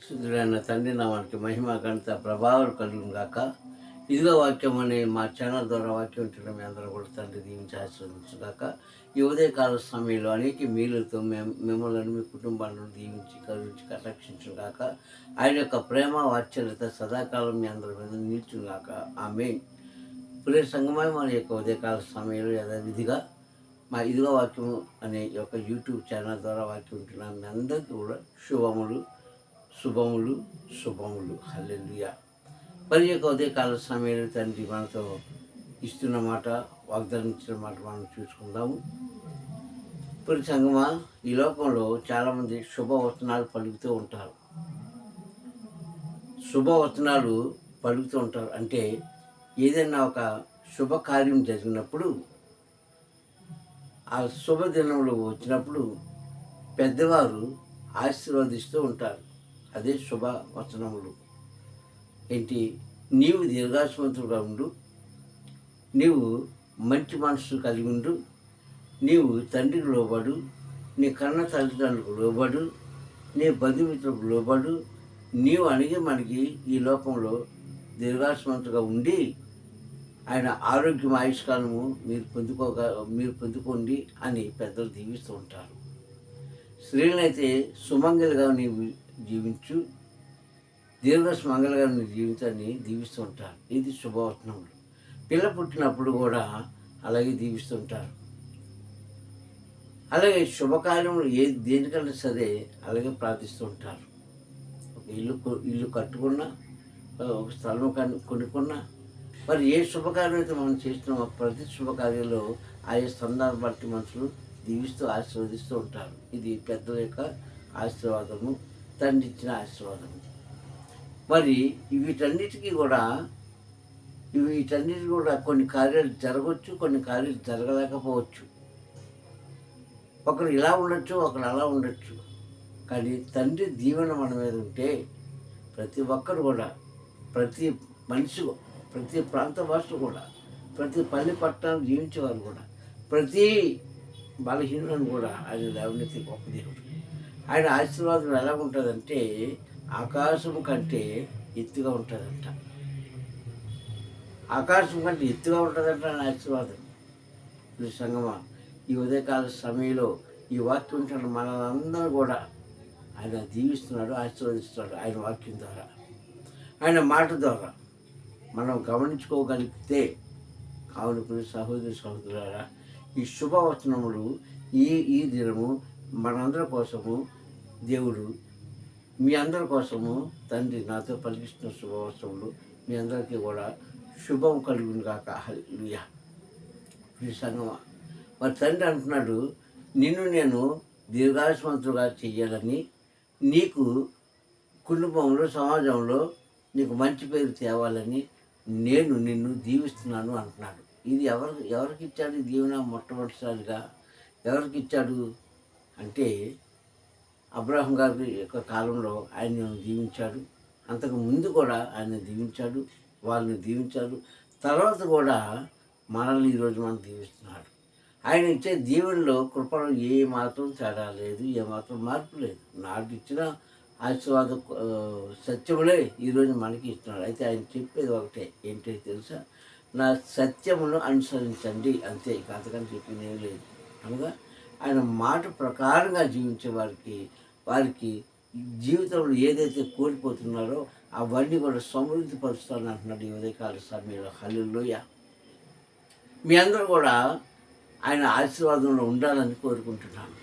శుద్ధుడైన తండ్రి నామానికి మహిమ ఘనత ప్రభావం కలుగును గాక. ఇదిగో వాక్యం అనే మా ఛానల్ ద్వారా వాక్యం ఉంటున్న మీ అందరూ కూడా తండ్రి దీవించి ఆశీర్వదించుగాక. ఈ ఉదయకాల సమయంలో అనేక మేలుతో మిమ్మల్ని మీ కుటుంబాలను దీవించి కరుణించి కటాక్షించుగాక. ఆయన యొక్క ప్రేమ వాత్సల్యత సదాకాలం మీ అందరి మీద నిల్చుగాక. ఆమేన్. ప్రియ సంగమై మన యొక్క ఉదయకాల సమయంలో యథావిధిగా మా ఇదిగో వాక్యం అనే యొక్క యూట్యూబ్ ఛానల్ ద్వారా వాక్యం ఉంటున్నాం. మీ అందరికీ కూడా శుభములు శుభములు శుభములు. హల్లెలూయా. మరి యొక్క ఉదయకాల సమయంలో తండ్రి మనతో ఇస్తున్న మాట, వాగ్దానం ఇచ్చిన మాట మనం చూసుకుందాము. ఇప్పుడు సంగమా, ఈ లోకంలో చాలామంది శుభవచనాలు పలుకుతూ ఉంటారు. శుభవచనాలు పలుకుతూ ఉంటారు అంటే ఏదైనా ఒక శుభకార్యం జరిగినప్పుడు, ఆ శుభదినంలో వచ్చినప్పుడు పెద్దవారు ఆశీర్వదిస్తూ ఉంటారు. అదే శుభవచనములు. ఏంటి? నీవు దీర్ఘాయుష్మంతుడుగా ఉండు, నీవు మంచి మనసు కలిగి ఉండు, నీవు తండ్రికి లోబడు, నీ కన్న తల్లిదండ్రులకు లోబడు, నీ బంధుమిత్రులకు లోబడు, నీవు అణిగి మనకి ఈ లోకంలో దీర్ఘాయుష్మంతుగా ఉండి ఆయన ఆరోగ్యం ఆయుష్కాలము మీరు పొందుకోండి అని పెద్దలు దీవిస్తూ ఉంటారు. స్త్రీలనైతే సుమంగలిగా నీవు జీవించు, దీర్ఘసుమంగళగా నీవు జీవితాన్ని దీవిస్తూ ఉంటారు. ఇది శుభవచనములు. పిల్ల పుట్టినప్పుడు కూడా అలాగే దీవిస్తుంటారు. అలాగే శుభకార్యములు దేనికన్నా సరే అలాగే ప్రార్థిస్తూ ఉంటారు. ఒక ఇల్లు కట్టుకున్నా, ఒక స్థలం కొనుక్కున్నా, మరి ఏ శుభకార్యం అయితే మనం చేస్తున్నామో ప్రతి శుభకార్యంలో ఆయా సందర్భం బట్టి మనుషులు దీవిస్తూ ఆశీర్వదిస్తూ ఉంటారు. ఇది పెద్దల యొక్క ఆశీర్వాదము, తండ్రి ఇచ్చిన ఆశీర్వాదము. మరి వీటన్నిటికీ కూడా కొన్ని కార్యాలు జరగవచ్చు, కొన్ని కార్యాలు జరగలేకపోవచ్చు. ఒకరు ఇలా ఉండొచ్చు, ఒకరు అలా ఉండొచ్చు. కానీ తండ్రి దీవెన మన మీద ఉంటే ప్రతి ఒక్కరు కూడా, ప్రతి మనిషి, ప్రతి ప్రాంత భాషలు కూడా, ప్రతి పల్లె పట్టణాలు జీవించేవారు కూడా, ప్రతి బలహీనులను కూడా ఆయన లేవనెత్తి గొప్ప దేవుడు. ఆయన ఆశీర్వాదం ఎలా ఉంటుందంటే ఆకాశం కంటే ఎత్తుగా ఉంటుందంట. ఆకాశం కంటే ఎత్తుగా ఉంటుందంట ఆయన ఆశీర్వాదం. ఈ సంగమా, ఈ ఉదయకాల సమయంలో ఈ వాక్యం ఉంటున్న మనందరూ కూడా ఆయన దీవిస్తున్నాడు, ఆశీర్వదిస్తున్నాడు. ఆయన వాక్యం ద్వారా, ఆయన మాట ద్వారా మనం గమనించుకోగలిగితే, కావున ప్రియ సహోదరి సహోదరులారా, ఈ శుభవచనములు ఈ దినము మనందరి కోసము దేవుడు, మీ అందరి కోసము తండ్రి నాతో పలికిస్తున్న శుభవచనములు మీ అందరికీ కూడా శుభం కలుగును గాక. హల్లెలూయా. ప్రియ సంగమా, మరి తండ్రి అంటున్నాడు, నిన్ను నేను దీర్ఘాయుష్మంతుడుగా చెయ్యాలని, నీకు కుటుంబంలో సమాజంలో నీకు మంచి పేరు తేవాలని నేను నిన్ను దీవిస్తున్నాను అంటున్నాడు. ఇది ఎవరికి ఇచ్చాడు ఈ దీవెన? మొట్టమొదటిసారిగా ఎవరికి ఇచ్చాడు అంటే అబ్రాహం గారి యొక్క కాలంలో ఆయనను దీవించాడు. అంతకు ముందు కూడా ఆయన దీవించాడు, వాళ్ళని దీవించాడు. తర్వాత కూడా మనల్ని ఈరోజు మనం దీవిస్తున్నాడు. ఆయన ఇచ్చే దీవెనలో కృపలో ఏ మాత్రం తేడా లేదు, ఏ మాత్రం మార్పు లేదు. నాడు ఇచ్చిన ఆశీర్వాద సత్యములే ఈరోజు మనకి ఇస్తున్నాడు. అయితే ఆయన చెప్పేది ఒకటే, ఏంటో తెలుసా? నా సత్యమును అనుసరించండి, అంతే. ఇక అంతకని చెప్పింది ఏం లేదు. అనగా ఆయన మాట ప్రకారంగా జీవించే వారికి జీవితంలో ఏదైతే కోల్పోతున్నారో అవన్నీ కూడా సమృద్ధి పరుస్తానని అంటున్నాడు ఈ ఉదయకాల సమయంలో. హల్లెలూయా. మీ అందరూ కూడా ఆయన ఆశీర్వాదంలో ఉండాలని కోరుకుంటున్నాను.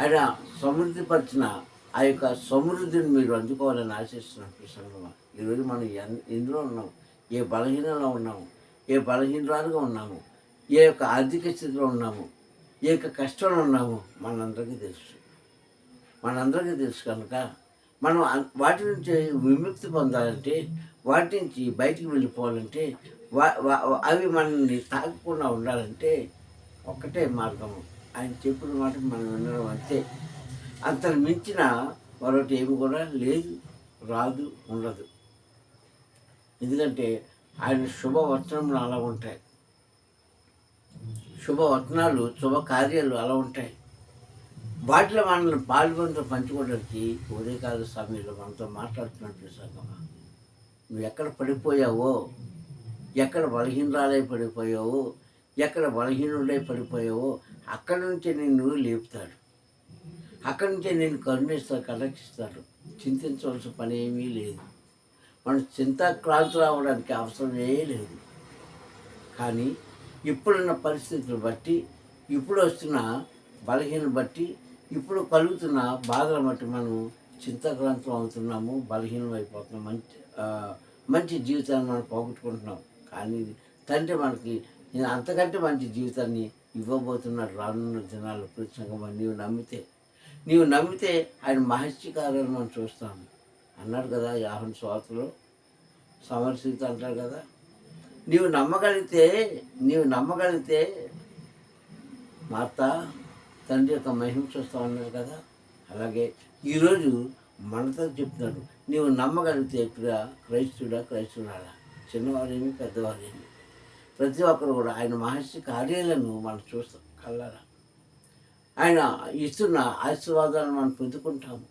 ఆయన సమృద్ధిపరిచిన ఆ యొక్క సమృద్ధిని మీరు అందుకోవాలని ఆశిస్తున్నాను. సంగమా, ఈరోజు మనం ఎందులో ఉన్నాం, ఏ బలహీనంలో ఉన్నాము, ఏ బలహీనరాలుగా ఉన్నాము, ఏ యొక్క ఆర్థిక స్థితిలో ఉన్నాము, ఏ యొక్క కష్టంలో ఉన్నాము మనందరికీ తెలుసు కనుక మనం వాటి నుంచి విముక్తి పొందాలంటే, వాటి నుంచి బయటికి వెళ్ళిపోవాలంటే, అవి మనల్ని తాకకుండా ఉండాలంటే ఒక్కటే మార్గము, ఆయన చెప్పిన మాట మనం వినడం. అంతే. అంతకు మించిన మరొకటి ఏమి కూడా లేదు, రాదు, ఉండదు. ఎందుకంటే ఆయన శుభవచనములు అలా ఉంటాయి, శుభవచనాలు శుభకార్యాలు అలా ఉంటాయి. వాటిలో మనల్ని పాల్గొనతో పంచుకోవడానికి ఉదయకాల సమయంలో మనతో మాట్లాడుతున్నట్టు సంగమా, నువ్వు ఎక్కడ పడిపోయావో, ఎక్కడ బలహీనరాలై పడిపోయావో, ఎక్కడ బలహీనుడై పడిపోయావో అక్కడి నుంచే నిన్ను లేపుతాడు. అక్కడి నుంచే నేను కరుణిస్తాడు, కటాక్షిస్తాడు. చింతించవలసిన పని ఏమీ లేదు. మనం చింతాక్రాంతులు అవ్వడానికి అవసరమే లేదు. కానీ ఇప్పుడున్న పరిస్థితులు బట్టి, ఇప్పుడు వస్తున్న బలహీన బట్టి, ఇప్పుడు కలుగుతున్న బాధల బట్టి మనం చింతాక్రాంతం అవుతున్నాము, బలహీనం అయిపోతున్నాం, మంచి జీవితాన్ని మనం పోగొట్టుకుంటున్నాం. కానీ తండ్రి మనకి అంతకంటే మంచి జీవితాన్ని ఇవ్వబోతున్నాడు రానున్న దినాల్లో. ప్రత్యేకంగా నీవు నమ్మితే ఆయన మహత్కార్యాలను మనం చూస్తాము అన్నాడు కదా యోహాను సువార్తలో. సమర్శిత అంటారు కదా, నీవు నమ్మగలిగితే మార్తా తండ్రి యొక్క మహిమ చూస్తావు అన్నారు కదా. అలాగే ఈరోజు మనతో చెప్తున్నాడు, నీవు నమ్మగలిగితే క్రైస్తురాలా, చిన్నవారేమి పెద్దవారేమి ప్రతి ఒక్కరు కూడా ఆయన మహర్షి కార్యాలను మనం చూస్తాం కళ్ళారా. ఆయన ఇస్తున్న ఆశీర్వాదాలను మనం పొందుకుంటాము.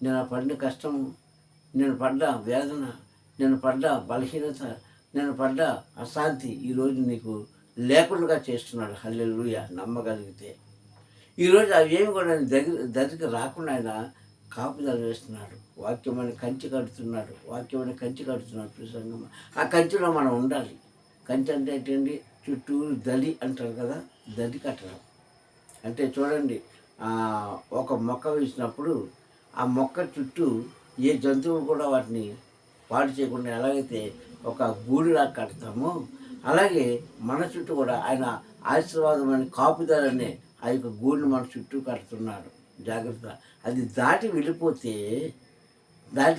నేను పడిన కష్టము, నేను పడ్డ వేదన, నేను పడ్డ బలహీనత, నేను పడ్డ అశాంతి ఈరోజు నీకు లేకుండా చేస్తున్నాడు. హల్లెలూయా. నమ్మగలిగితే ఈరోజు అవి ఏమి కూడా దగ్గరికి రాకుండా ఆయన కాపుదల వేస్తున్నాడు. వాక్యమని కంచి కడుతున్నాడు. ప్రసంగం ఆ కంచిలో మనం ఉండాలి. కంచి అంటే ఏంటండి? చుట్టూరు దడి అంటారు కదా, దడి కట్టడం అంటే చూడండి, ఒక మొక్క వేసినప్పుడు ఆ మొక్క చుట్టూ ఏ జంతువు కూడా వాటిని పాడు చేయకుండా ఎలాగైతే ఒక గూడులా కడతామో, అలాగే మన చుట్టూ కూడా ఆయన ఆశీర్వాదం అని కాపుదలనే ఆ యొక్క గూడుని మన చుట్టూ కడుతున్నాడు. జాగ్రత్త. అది దాటి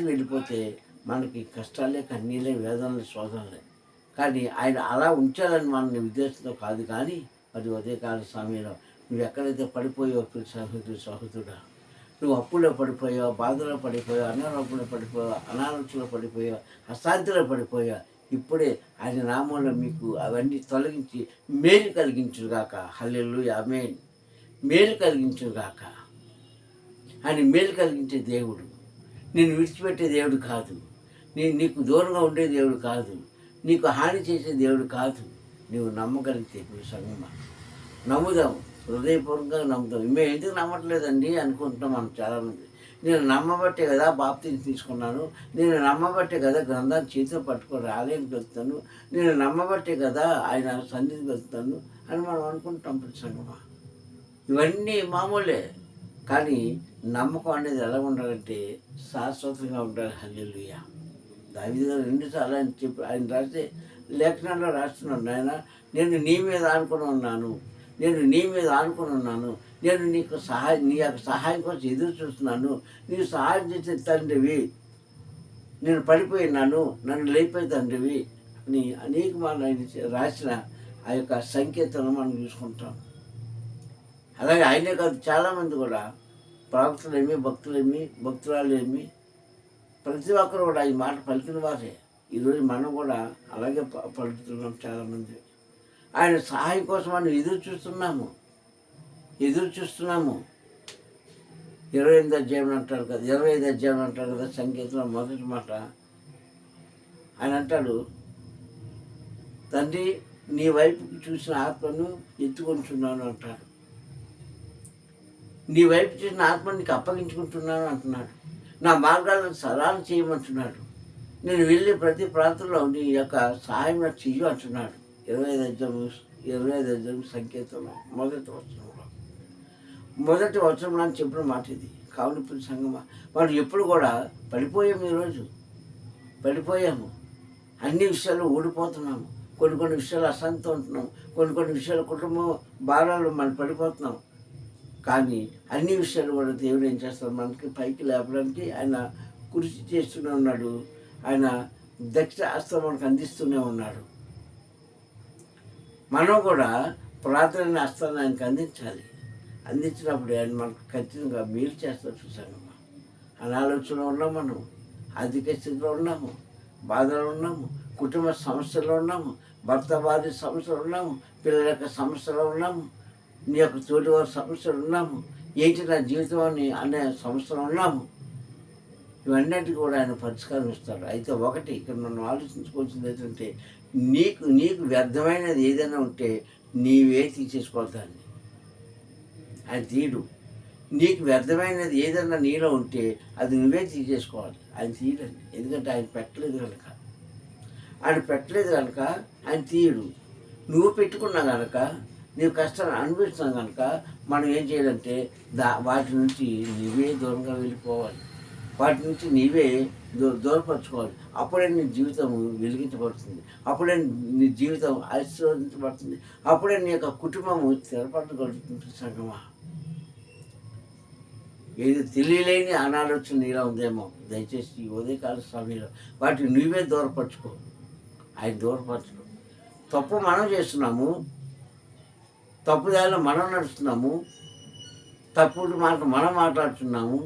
వెళ్ళిపోతే మనకి కష్టాలే, కన్నీళ్ళే, వేదనలే, శోధనలే. కానీ ఆయన అలా ఉంచాలని మన ఉద్దేశంతో కాదు. కానీ అది ఉదయకాల సమయంలో నువ్వు ఎక్కడైతే పడిపోయావో సహోదరుడా, నువ్వు అప్పుల్లో పడిపోయావు, బాధలో పడిపోయావు, అనారోగ్యంలో పడిపోయావు, అనారోగ్యంలో పడిపోయావు, అశాంతిలో పడిపోయావు, ఇప్పుడే ఆయన నామంలో మీకు అవన్నీ తొలగించి మేలు కలిగించుగాక. హల్లెలూయా, ఆమేన్. మేలు కలిగించుగాక. ఆయన మేలు కలిగించే దేవుడు, నేను విడిచిపెట్టే దేవుడు కాదు, నీకు దూరంగా ఉండే దేవుడు కాదు, నీకు హాని చేసే దేవుడు కాదు. నువ్వు నమ్మగలిగితే సంగమా, నమ్ముదాం, హృదయపూర్వకంగా నమ్ముతాం. మేము ఎందుకు నమ్మట్లేదండి అనుకుంటున్నాం మనం చాలామంది. నేను నమ్మబట్టే కదా బాప్తిని తీసుకున్నాను, నేను నమ్మబట్టే కదా గ్రంథాన్ని చేతితో పట్టుకొని ఆలయానికి వెళ్తాను, నేను నమ్మబట్టే కదా ఆయన సన్నిధికి వెళ్తాను అని మనం అనుకుంటాం. సంగమా, ఇవన్నీ మామూలే. కానీ నమ్మకం అనేది ఎలా ఉండాలంటే శాశ్వతంగా ఉండాలి. హల్లెలూయా. దావీదు గారు 2 సార్లు ఆయన రాసే లేఖనాల్లో రాస్తున్నాడు, నాయన నేను నీ మీద ఆనుకుని ఉన్నాను, నేను నీ యొక్క సహాయం కోసం ఎదురు చూస్తున్నాను, నీవు సహాయం చేసే తండ్రివి, నేను పడిపోయినాను, నన్ను లేపే తండ్రివి అని అనేక మార్లు రాసిన ఆ యొక్క సంకేతాలను మనం చూసుకుంటాం. అలాగే ఆయనే కాదు, చాలామంది కూడా ప్రవక్తలేమి, భక్తురాలేమి ప్రతి ఒక్కరు కూడా ఈ మాట పలికిన వారే. ఈరోజు మనం కూడా అలాగే పలుకుతున్నాం చాలామంది. ఆయన సహాయం కోసం మనం ఎదురు చూస్తున్నాము. 25 అధ్యాయం అంటారు కదా, 25 అధ్యాయం అంటారు కదా సంగీతంలో మొదటి మాట. ఆయన అంటాడు, తండ్రి నీ వైపుకి చూసిన ఆత్మను ఎత్తుకుంటున్నాను అంటాడు. నీ వైపు చూసిన ఆత్మని నీకు అప్పగించుకుంటున్నాను అంటున్నాడు. నా మార్గాలను సరళం చేయమంటున్నాడు. నేను వెళ్ళే ప్రతి ప్రాంతంలో నీ యొక్క సహాయం నాకు చెయ్యి అంటున్నాడు. 25 అధ్యాయం సంకేతంలో మొదటి వచనంలో అని చెప్పిన మాట ఇది. కావున ఇప్పుడు సంగమా, మనం ఎప్పుడు కూడా పడిపోయాము. ఈరోజు పడిపోయాము, అన్ని విషయాలు ఊడిపోతున్నాము, కొన్ని విషయాలు అశాంతితో ఉంటున్నాము, కొన్ని విషయాలు కుటుంబ భారాలు మనం పడిపోతున్నాం. కానీ అన్ని విషయాలు కూడా దేవుడు ఏం చేస్తాడు, మనకి పైకి లేపడానికి ఆయన కృషి చేస్తూనే ఉన్నాడు. ఆయన దక్షిణ హస్తం మనకు అందిస్తూనే ఉన్నాడు. మనం కూడా ప్రార్థన హస్తాన్ని ఆయనకు అందించాలి. అందించినప్పుడు ఆయన మనకు ఖచ్చితంగా మేలు చేస్తారు. చూసాను, అనాలోచనలో ఉన్నాము, మనం ఆర్థిక స్థితిలో ఉన్నాము, బాధలో ఉన్నాము, కుటుంబ సమస్యలో ఉన్నాము, భర్త భార్య సమస్యలు ఉన్నాము, పిల్లల యొక్క సమస్యలో ఉన్నాము, నీ యొక్క తోటి వారి సమస్యలు ఉన్నాము. ఏంటి నా జీవితం అనే సంవత్సరం ఉన్నాము. ఇవన్నిటికీ కూడా ఆయన పరిష్కారం ఇస్తాడు. అయితే ఒకటి ఇక్కడ మనం ఆలోచించుకోవాల్సింది ఏంటంటే, నీకు నీకు వ్యర్థమైనది ఏదైనా ఉంటే నీవే తీసేసుకోవాలి దాన్ని. ఆయన తీయడు. నీకు వ్యర్థమైనది ఏదైనా నీలో ఉంటే అది నువ్వే తీసేసుకోవాలి. ఆయన తీయడండి. ఎందుకంటే ఆయన పెట్టలేదు కనుక. ఆయన పెట్టలేదు కనుక ఆయన తీయడు. నువ్వు పెట్టుకున్నా కనుక నీవు కష్టాన్ని అనుభవిస్తున్నావు కనుక మనం ఏం చేయాలంటే వాటి నుంచి నువ్వే దూరంగా వెళ్ళిపోవాలి. వాటి నుంచి నీవే దూరపరచుకోవాలి. అప్పుడే నీ జీవితం వెలిగించబడుతుంది. అప్పుడే నీ జీవితం ఆశీర్వదించబడుతుంది. అప్పుడే నీ యొక్క కుటుంబము స్థిరపడగలుగుతుంది. సంగమా, ఏది తెలియలేని అనాలోచన నీలో ఉందేమో దయచేసి ఈ ఉదయకాల సమయంలో వాటిని నువ్వే దూరపరచుకో. ఆయన దూరపరచుకో. తప్పు మనం చేస్తున్నాము, తప్పుదారిలో మనం నడుస్తున్నాము, తప్పుడు మాట మనం మాట్లాడుతున్నాము,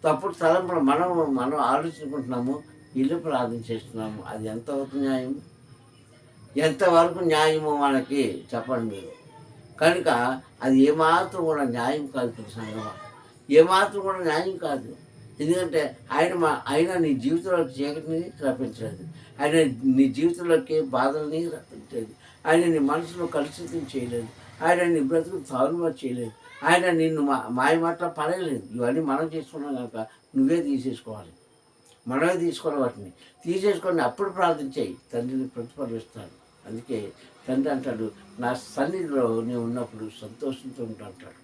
తప్పుడు తలంపులు మనం ఆలోచించుకుంటున్నాము, ఇల్లు ప్రార్థన చేస్తున్నాము. అది ఎంతవరకు న్యాయం? ఎంతవరకు న్యాయమో మనకి చెప్పండి మీరు. కనుక అది ఏమాత్రం కూడా న్యాయం కాదు సంగమా, ఏమాత్రం కూడా న్యాయం కాదు. ఎందుకంటే ఆయన నీ జీవితంలోకి చీకటిని రప్పించలేదు. ఆయన నీ జీవితంలోకి బాధల్ని రప్పించలేదు. ఆయన నీ మనసులో కలుషితం చేయలేదు. ఆయన నీ బ్రతుకు తారుమారు చేయలేదు. ఆయన నిన్ను మాయమాటలో పడలేదు. ఇవన్నీ మనం చేసుకున్నాం కనుక నువ్వే తీసేసుకోవాలి. మనమే తీసుకోవాలి. వాటిని తీసేసుకొని అప్పుడు ప్రార్థించేయి, తండ్రిని ప్రతిఫలిస్తాడు. అందుకే తండ్రి అంటాడు, నా సన్నిధిలో నీవు ఉన్నప్పుడు సంతోషంతో ఉంటా అంటాడు.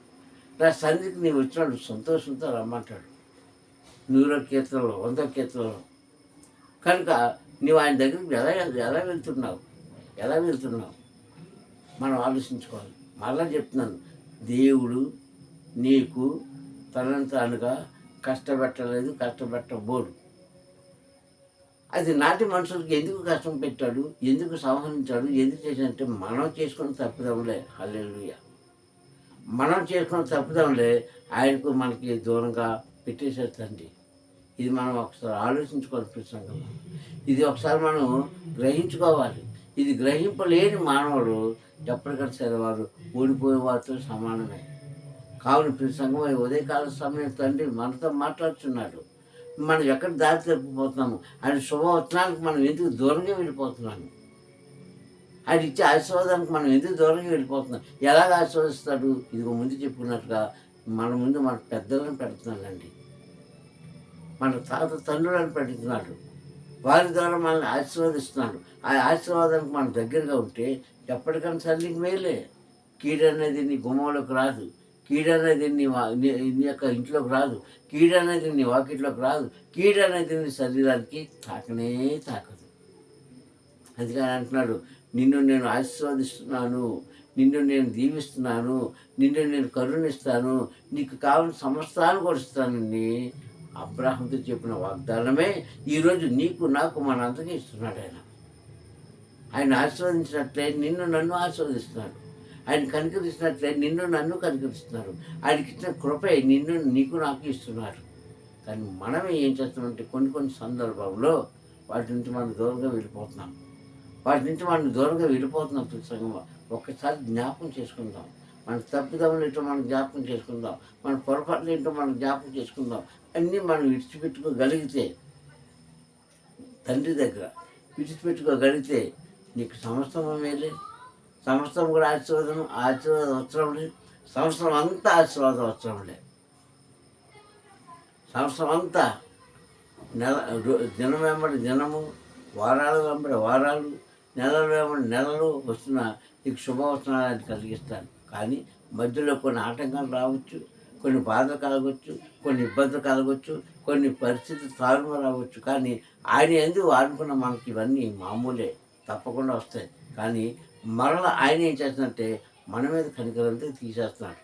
నా సన్నిధికి నీవు వచ్చినాడు సంతోషంతో రమ్మంటాడు. 100వ కీర్తనలో 100వ కీర్తనలో. కనుక నువ్వు ఆయన దగ్గరికి ఎలా వెళ్తున్నావు మనం ఆలోచించుకోవాలి. మళ్ళా చెప్తున్నాను, దేవుడు నీకు తనను తానుగా కష్టపెట్టలేదు, కష్టపెట్టబోడు. అది నాటి మనుషులకి ఎందుకు కష్టం పెట్టాడు, ఎందుకు సంహరించాడు, ఎందుకు చేశాడంటే మనం చేసుకున్న తప్పిదంలే. హల్లెలూయా. మనం చేసుకున్న తప్పిదంలే ఆయనకు మనకి దూరంగా పెట్టేశాడు తండ్రి. ఇది మనం ఒకసారి ఆలోచించుకోవాలి సంగమా. ఇది ఒకసారి మనం గ్రహించుకోవాలి. ఇది గ్రహింపలేని మానవుడు ఎప్పటికైనా సరే వారు ఓడిపోయే వారితో సమానమే. కావున ప్రతి సంగమై ఉదయకాల సమయం తండ్రి మనతో మాట్లాడుతున్నాడు. మనం ఎక్కడ దారి తప్పిపోతున్నాము, ఆయన శుభవచనానికి మనం ఎందుకు దూరంగా వెళ్ళిపోతున్నాము, ఆయన ఇచ్చే ఆశీర్వాదానికి మనం ఎందుకు దూరంగా వెళ్ళిపోతున్నాం. ఎలాగ ఆశీర్వదిస్తాడు? ఇదిగో ముందు చెప్పుకున్నట్టుగా మన ముందు మన పెద్దలను పెడుతున్నాడండి, మన తాత తండ్రులను పెడుతున్నాడు. వారి ద్వారా మనల్ని ఆశీర్వదిస్తున్నాడు. ఆ ఆశీర్వాదానికి మనం దగ్గరగా ఉంటే ఎప్పటికైనా సన్నిధికి మేలే. కీడు అనేది నీ గుమ్మంలోకి రాదు, కీడు అనేది నీ యొక్క ఇంట్లోకి రాదు, కీడు అనేది నీ వాకిట్లోకి రాదు, కీడు అనేది నీ శరీరానికి తాకనే తాకదు. అందుకని అంటున్నాడు, నిన్ను నేను ఆశీర్వదిస్తున్నాను, నిన్ను నేను దీవిస్తున్నాను, నిన్ను నేను కరుణిస్తాను, నీకు కావాల్సిన సమస్తాన్ని కూడా ఇస్తానండి. అబ్రాహాముతో చెప్పిన వాగ్దానమే ఈరోజు నీకు నాకు మనందరికీ ఇస్తున్నాడు. ఆయన ఆశీర్వదించినట్లే నిన్ను నన్ను ఆశీర్వదిస్తున్నాడు. ఆయన కనికరిస్తున్నట్లే నిన్ను నన్ను కనికరిస్తున్నారు. ఆయనకి ఇచ్చిన కృపే నీకు నాకు ఇస్తున్నారు. కానీ మనమే ఏం చేస్తామంటే కొన్ని సందర్భంలో వాటి నుంచి మనం దూరంగా వెళ్ళిపోతున్నాం. సంగమా. ఒక్కసారి జ్ఞాపకం చేసుకుందాం. మన తప్పిదములు ఏంటో మనం జ్ఞాపకం చేసుకుందాం, మన పొరపాట్లు ఏంటో మనం జ్ఞాపకం చేసుకుందాం. అన్నీ మనం విడిచిపెట్టుకోగలిగితే, తండ్రి దగ్గర విడిచిపెట్టుకోగలిగితే నీకు సమస్తము మేలే. సంవత్సరం కూడా ఆశీర్వాదం అవసరం లేదు. సంవత్సరం అంతా ఆశీర్వాదం అవసరం లేదు. సంవత్సరం అంతా దినం వెంబడి దినము, వారాలు వెంబడి వారాలు, నెలలు వెంబడి నెలలు వస్తున్న నీకు శుభవచనాలు కలిగిస్తాను. కానీ మధ్యలో కొన్ని ఆటంకాలు రావచ్చు, కొన్ని బాధలు కలగవచ్చు, కొన్ని ఇబ్బందులు కలగవచ్చు, కొన్ని పరిస్థితులు తారుమారు రావచ్చు. కానీ ఆయన ఎందుకు ఆడుకున్న మనకి ఇవన్నీ మామూలే, తప్పకుండా వస్తాయి. కానీ మరలా ఆయన ఏం చేస్తుందంటే మన మీద కనికరంతో తీసేస్తున్నాడు.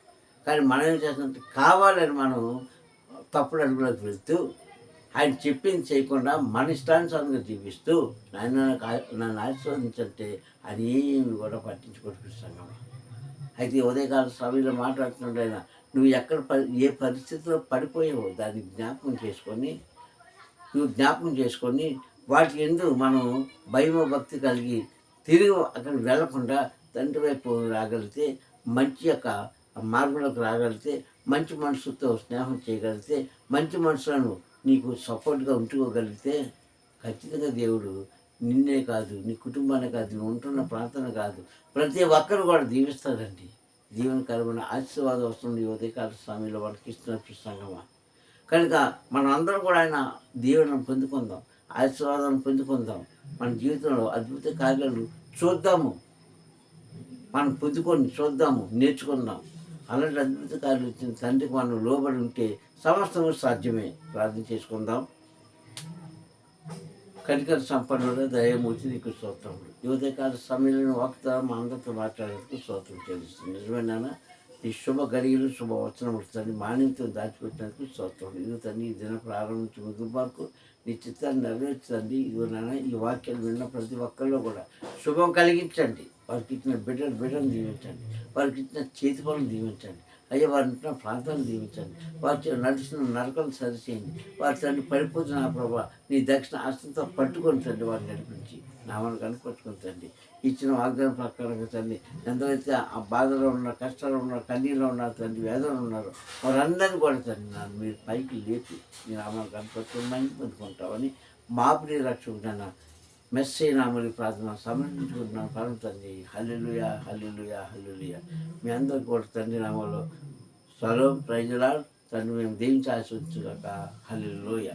కానీ మనం ఏం చేస్తుందంటే కావాలని మనం తప్పుడు అడుగులోకి వెళ్తూ ఆయన చెప్పింది చేయకుండా మన ఇష్టానుసారంగా జీవిస్తూ నన్ను ఆశీర్వదించంటే అది ఏమి కూడా పట్టించుకుంటున్నాం. అయితే ఉదయకాల సమయంలో మాట్లాడుతున్నాడు ఆయన, నువ్వు ఏ పరిస్థితిలో పడిపోయావో దాన్ని జ్ఞాపకం చేసుకొని వాటి ఎందుకు మనం భయం భక్తి కలిగి తిరిగి అక్కడికి వెళ్లకుండా తండ్రి వైపు రాగలిగితే, మంచి యొక్క మార్గంలోకి రాగలిగితే మంచి మనసుతో స్నేహం చేయగలిగితే, మంచి మనసులను నీకు సపోర్ట్గా ఉంచుకోగలిగితే ఖచ్చితంగా దేవుడు నిన్నే కాదు, నీ కుటుంబాన్ని కాదు, నువ్వు ఉంటున్న ప్రాంతాన్ని కాదు, ప్రతి ఒక్కరు కూడా దీవిస్తారండి. దీవెనకరమైన ఆశీర్వాదం వస్తుంది ఈ ఉదయకాల సమయంలో వాళ్ళకి ఇస్తున్న సంగమా. కనుక మనం అందరం కూడా ఆయన దీవెనను పొందుకుందాం, ఆశీర్వాదాలను పొందుకుందాం. మన జీవితంలో అద్భుత కార్యాలు చూద్దాము, మనం పొందుకొని చూద్దాము, నేర్చుకుందాం. అలాంటి అద్భుత కార్యాలు వచ్చిన తండ్రికి మనం లోబడి ఉంటే సమస్తము సాధ్యమే. ప్రార్థన చేసుకుందాం. కనికర సంపన్నుడు దయమూర్తి నీకు స్తోత్రములు. ఈ ఉదయకాల సమయంలో వాక్తా మా అందరితో మాట్లాడేందుకు స్తోత్రం చెల్లిస్తుంది. నిజమేనా? ఈ శుభ గడియలు శుభవచనములు తండ్రి మాన్యంతో దాచిపెట్టినందుకు స్తోత్రం. ఇదిగో తండ్రి ఈ దిన ప్రారంభించి ముగింపు వరకు నీ చిత్తాన్ని నెరవేర్చండి. ఇదిగో నాన్న ఈ వాక్యాలు విన్న ప్రతి ఒక్కరిలో కూడా శుభం కలిగించండి. వారికి ఇచ్చిన బిడ్డను దీవించండి. వారికి ఇచ్చిన చేతి పనులు దీవించండి. అయ్యా వారి ఉంటున్న ప్రాంతాన్ని దీవించండి. వారి నడుస్తున్న నరకలను సరిచేయండి. వారి తండ్రి పడిపోతున్న ప్రభావ నీ దక్షిణ హస్తంతో పట్టుకొని తండ్రి వారిని నడిపించి నామను కనుపట్టుకుని తండ్రి ఇచ్చిన వాగ్దానం ప్రకారంగా తండ్రి ఎంతైతే ఆ బాధలో ఉన్నారు, కష్టాలు ఉన్నారు, కన్నీళ్ళు ఉన్నారు తండ్రి, వేదనలు ఉన్నారు, వారందరినీ కూడా తండ్రి నన్ను మీరు పైకి లేపి మీ నామాన్ని కనుపట్టుకుని మంచి పొందుకుంటామని మా ప్రియ రక్షకుడైన మెస్సీ నామని ప్రార్థన సమర్పించుకుంటున్నాను పరమ తండ్రి. హల్లెలూయా, హల్లెలూయా, హల్లెలూయా. మీ అందరికీ కూడా తండ్రి నామంలో స్వరం ప్రైజులా తండ్రి మేము దీవించి ఆశించుగాక. హల్లెలూయా.